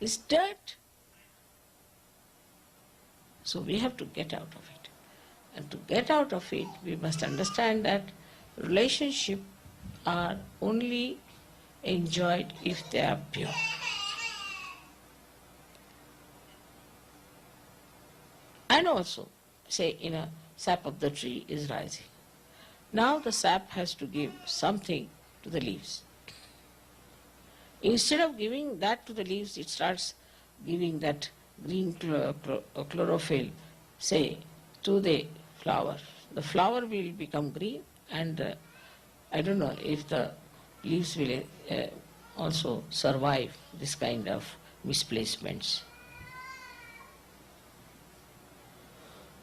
is dirt. So we have to get out of it. And to get out of it, we must understand that relationships are only enjoyed if they are pure. And also, say in a sap of the tree is rising. Now the sap has to give something to the leaves. Instead of giving that to the leaves, it starts giving that green chlorophyll, say, to the flower. The flower will become green, and I don't know if the leaves will also survive this kind of misplacements.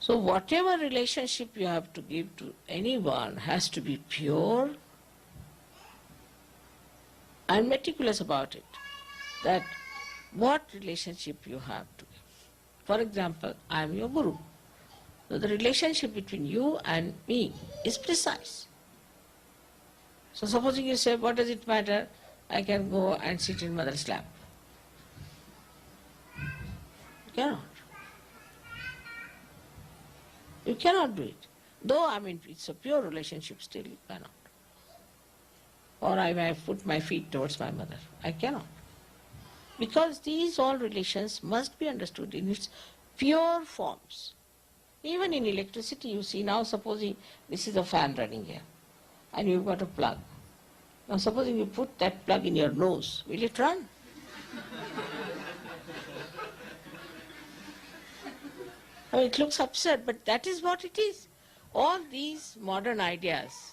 So whatever relationship you have to give to anyone has to be pure and meticulous about it, that what relationship you have to give. For example, I am your guru. So the relationship between you and me is precise. So supposing you say, what does it matter? I can go and sit in mother's lap. You cannot. You cannot do it. Though, I mean, it's a pure relationship, still you cannot. Or I may put my feet towards my mother. I cannot. Because these all relations must be understood in its pure forms. Even in electricity, you see, now supposing this is a fan running here, and you've got a plug. Now supposing you put that plug in your nose, will it run? Oh, it looks absurd, but that is what it is. All these modern ideas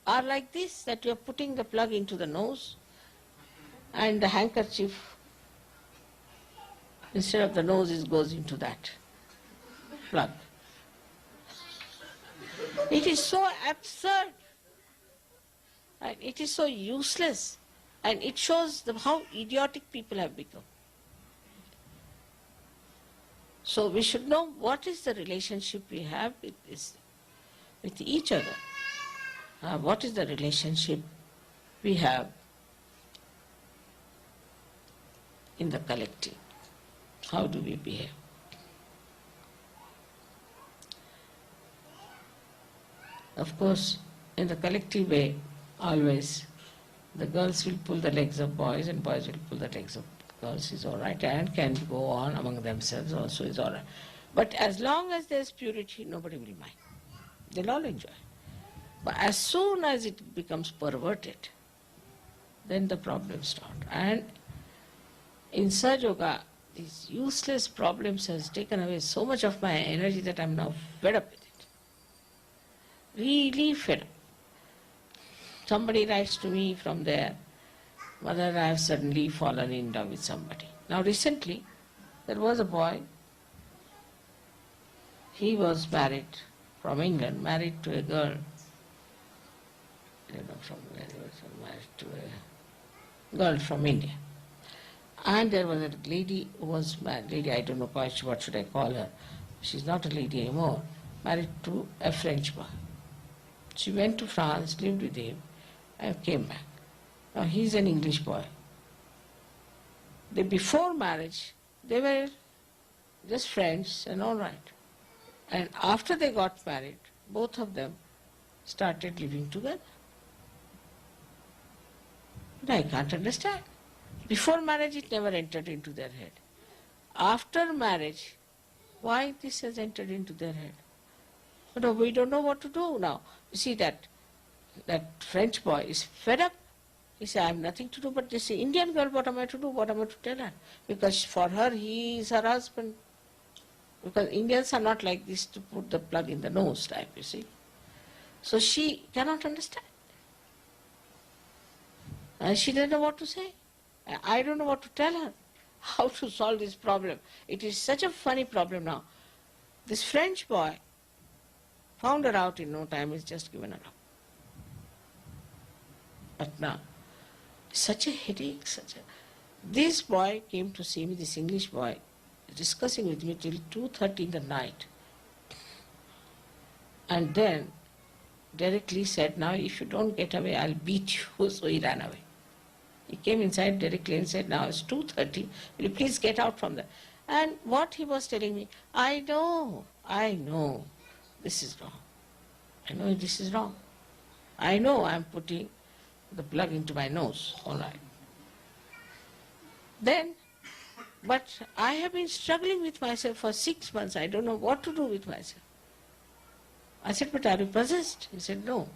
are like this, that you are putting the plug into the nose and the handkerchief, instead of the nose, it goes into that plug. It is so absurd and it is so useless, and it shows how idiotic people have become. So we should know what is the relationship we have with each other. What is the relationship we have in the collective? How do we behave? Of course, in the collective way, always the girls will pull the legs of boys and boys will pull the legs of girls, is all right, and can go on among themselves also, is all right. But as long as there is purity, nobody will mind. They'll all enjoy. But as soon as it becomes perverted, then the problems start. And in Sahaja Yoga, these useless problems has taken away so much of my energy that I'm now fed up with it. Really fed up. Somebody writes to me from there, Mother, I have suddenly fallen in love with somebody. Now recently, there was a boy, he was married from England, married to a girl, I don't know from where he was, married to a girl from India. And there was a lady who was married, lady, I don't know quite what should I call her, she's not a lady anymore, married to a French boy. She went to France, lived with him, and came back. Now he's an English boy. Before marriage, they were just friends and all right. And after they got married, both of them started living together. But I can't understand. Before marriage, it never entered into their head. After marriage, why this has entered into their head? But we don't know what to do now. You see that French boy is fed up. He said, I have nothing to do but this Indian girl, what am I to do? What am I to tell her? Because for her, he is her husband. Because Indians are not like this to put the plug in the nose type, you see. So she cannot understand. And she doesn't know what to say. I don't know what to tell her, how to solve this problem. It is such a funny problem now. This French boy found her out in no time, he's just given her up. But now, such a headache, This boy came to see me, this English boy, discussing with me till 2:30 in the night. And then directly said, now if you don't get away, I'll beat you. So he ran away. He came inside directly and said, now it's 2:30, will you please get out from there? And what he was telling me, I know, this is wrong. I know this is wrong. I know I'm putting the plug into my nose, all right. Then, but I have been struggling with myself for 6 months. I don't know what to do with myself. I said, but are you possessed? He said, no.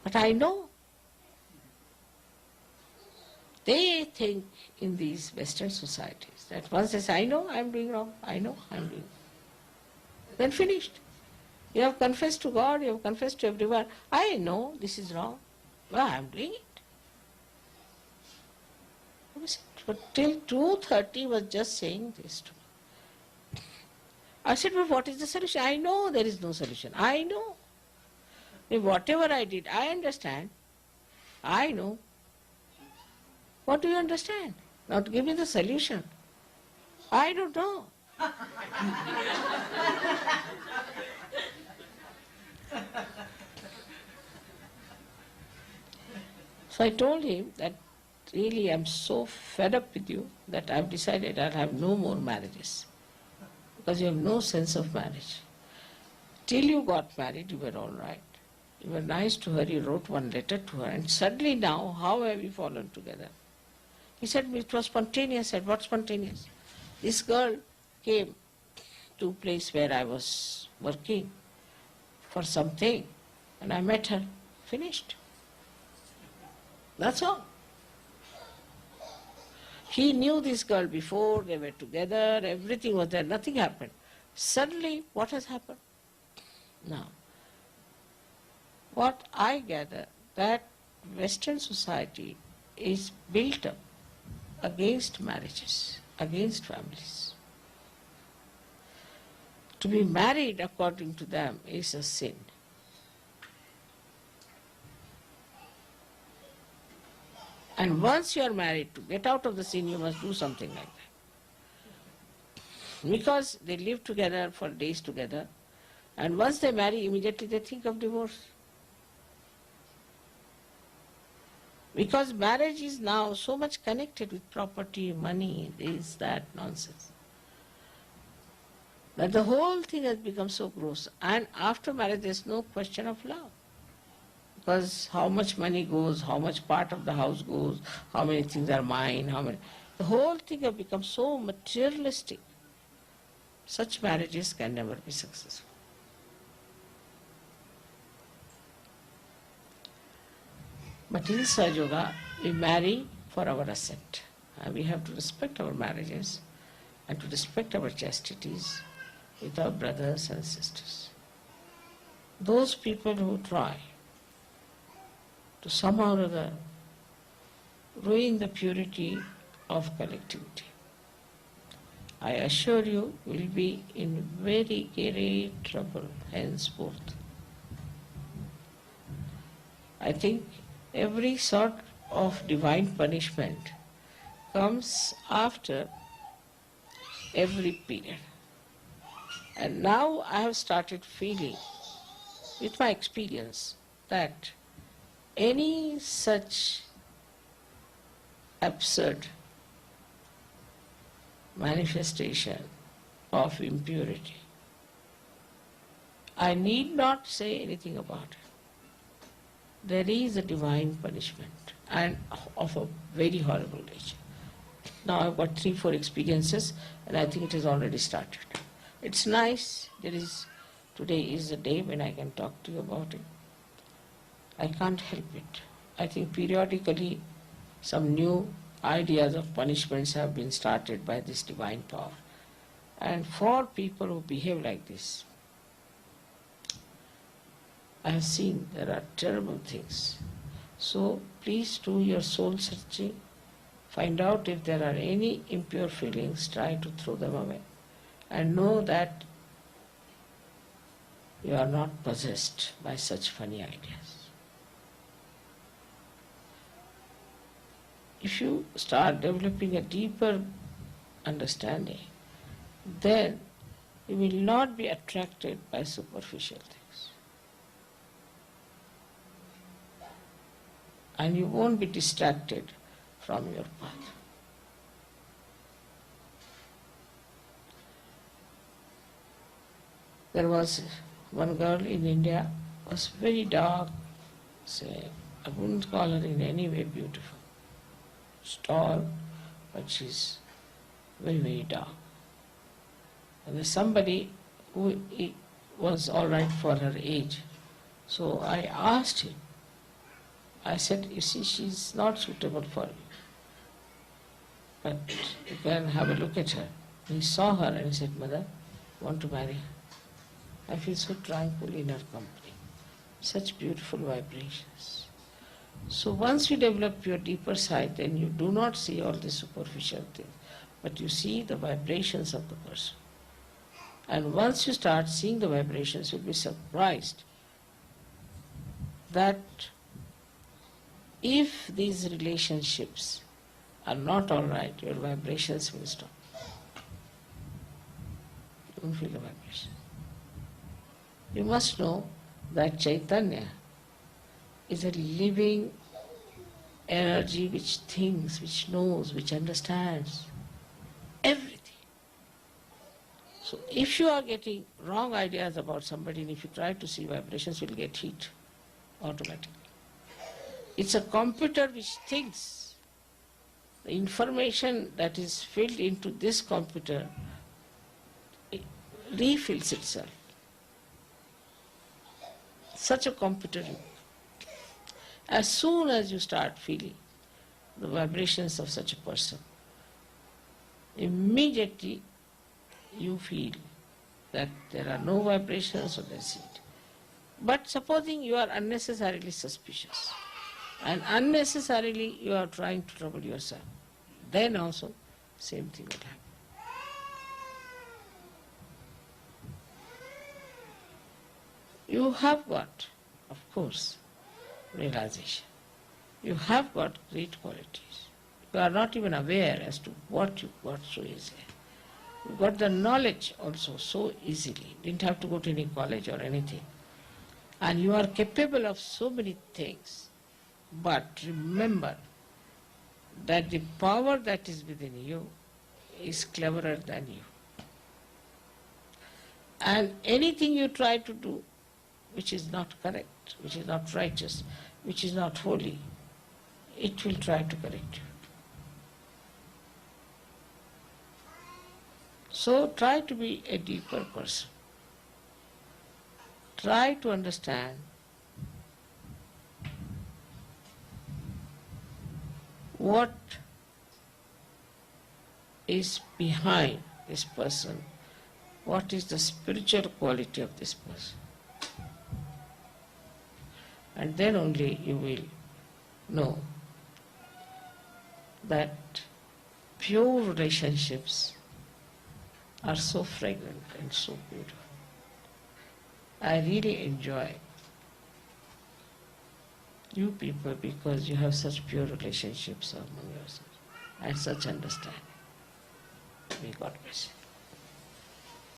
But I know. They think in these Western societies that once they say, I know I'm doing wrong, I know I'm doing wrong. Then finished. You have confessed to God, you have confessed to everyone, I know this is wrong, well, I'm doing it. But till 2:30 was just saying this to me. I said, but what is the solution? I know there is no solution. I know. Whatever I did, I understand. I know. What do you understand? Now give me the solution. I don't know. So I told him that really I'm so fed up with you that I've decided I'll have no more marriages. Because you have no sense of marriage. Till you got married, you were all right. You were nice to her, you wrote one letter to her, and suddenly now, how have you fallen together? He said, it was spontaneous. I said, what spontaneous? This girl came to a place where I was working for something, and I met her. Finished. That's all. He knew this girl before, they were together, everything was there, nothing happened. Suddenly, what has happened? Now, what I gather, that Western society is built up against marriages, against families. To be married, according to them, is a sin. And once you are married, to get out of the sin, you must do something like that. Because they live together for days together, and once they marry, immediately they think of divorce. Because marriage is now so much connected with property, money, this, that, nonsense, that the whole thing has become so gross. And after marriage, there's no question of love. Because how much money goes, how much part of the house goes, how many things are mine, the whole thing has become so materialistic. Such marriages can never be successful. But in Sahaja Yoga, we marry for our ascent. And we have to respect our marriages and to respect our chastities with our brothers and sisters. Those people who try to somehow or other ruin the purity of collectivity, I assure you will be in very great trouble henceforth. I think every sort of divine punishment comes after every period. And now I have started feeling, with my experience, that any such absurd manifestation of impurity, I need not say anything about it. There is a divine punishment, and of a very horrible nature. Now I've got 3-4 experiences, and I think it has already started. It's nice. Today is the day when I can talk to you about it. I can't help it. I think periodically some new ideas of punishments have been started by this divine power. And for people who behave like this, I have seen there are terrible things. So please do your soul searching. Find out if there are any impure feelings, try to throw them away. And know that you are not possessed by such funny ideas. If you start developing a deeper understanding, then you will not be attracted by superficial things. and you won't be distracted from your path. There was one girl in India, was very dark, say, I wouldn't call her in any way beautiful. She's tall, but she's very, very dark. And there's somebody who was all right for her age. So I asked him, I said, you see, she's not suitable for you. But you can have a look at her. He saw her and he said, Mother, I want to marry her. I feel so tranquil in her company. Such beautiful vibrations. So once you develop your deeper side, then you do not see all the superficial things, but you see the vibrations of the person. And once you start seeing the vibrations, you'll be surprised that if these relationships are not all right, your vibrations will stop. You don't feel the vibration. You must know that Chaitanya is a living energy which thinks, which knows, which understands everything. So if you are getting wrong ideas about somebody and if you try to see vibrations, you will get heat automatically. It's a computer which thinks. The information that is filled into this computer, it refills itself. Such a computer. As soon as you start feeling the vibrations of such a person, immediately you feel that there are no vibrations, so that's it. But supposing you are unnecessarily suspicious and unnecessarily you are trying to trouble yourself, then also same thing will happen. You have got, of course, realization. You have got great qualities. You are not even aware as to what you got so easily. You got the knowledge also so easily. Didn't have to go to any college or anything. And you are capable of so many things. But remember that the power that is within you is cleverer than you. And anything you try to do which is not correct, which is not righteous, which is not holy, it will try to correct you. So try to be a deeper person. Try to understand what is behind this person, what is the spiritual quality of this person. And then only you will know that pure relationships are so fragrant and so beautiful. I really enjoy you people because you have such pure relationships among yourselves and such understanding. May God bless you.